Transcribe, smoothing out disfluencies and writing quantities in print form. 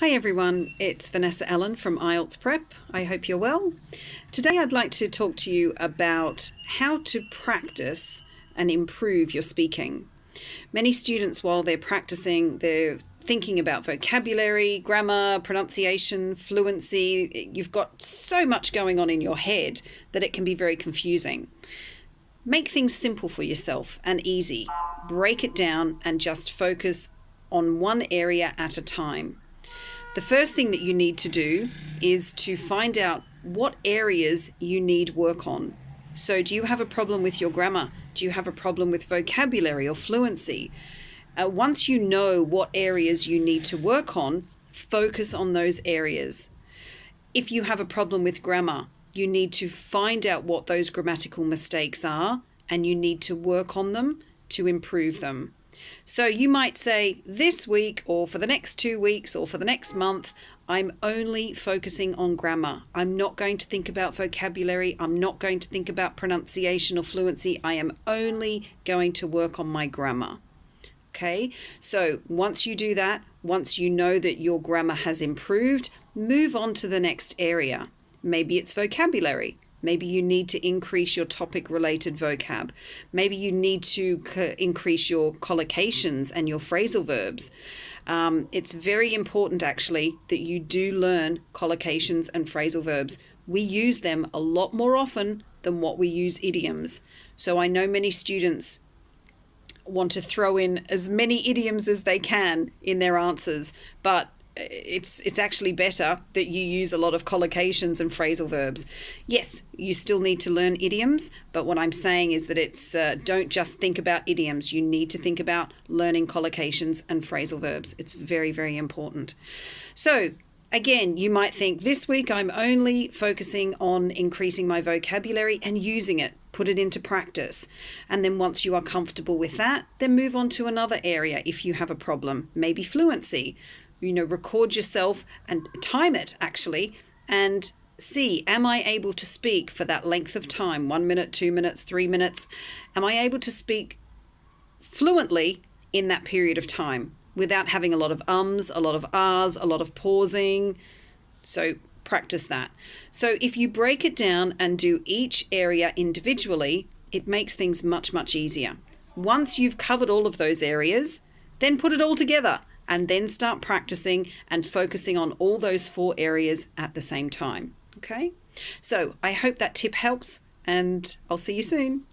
Hi everyone, it's Vanessa Allen from IELTS Prep. I hope you're well. Today I'd like to talk to you about how to practice and improve your speaking. Many students, while they're practicing, they're thinking about vocabulary, grammar, pronunciation, fluency. You've got so much going on in your head that it can be very confusing. Make things simple for yourself and easy. Break it down and just focus on one area at a time. The first thing that you need to do is to find out what areas you need work on. So do you have a problem with your grammar? Do you have a problem with vocabulary or fluency? Once you know what areas you need to work on, focus on those areas. If you have a problem with grammar, you need to find out what those grammatical mistakes are and you need to work on them to improve them. So you might say this week or for the next 2 weeks or for the next month, I'm only focusing on grammar. I'm not going to think about vocabulary. I'm not going to think about pronunciation or fluency. I am only going to work on my grammar. Okay, so once you do that, once you know that your grammar has improved, move on to the next area. Maybe it's vocabulary. Maybe you need to increase your topic-related vocab. Maybe you need to increase your collocations and your phrasal verbs. It's very important, actually, that you do learn collocations and phrasal verbs. We use them a lot more often than what we use idioms. So I know many students want to throw in as many idioms as they can in their answers, but it's actually better that you use a lot of collocations and phrasal verbs. Yes, you still need to learn idioms, but what I'm saying is that it's don't just think about idioms. You need to think about learning collocations and phrasal verbs. It's very, very important. So again, you might think this week I'm only focusing on increasing my vocabulary and using it. Put it into practice. And then once you are comfortable with that, then move on to another area if you have a problem. Maybe fluency. Record yourself and time it actually and see, am I able to speak for that length of time? 1 minute, 2 minutes, 3 minutes. Am I able to speak fluently in that period of time without having a lot of ums, a lot of ahs, a lot of pausing? So practice that. So if you break it down and do each area individually, it makes things much, much easier. Once you've covered all of those areas, then put it all together and then start practicing and focusing on all those 4 areas at the same time. Okay? So I hope that tip helps and I'll see you soon.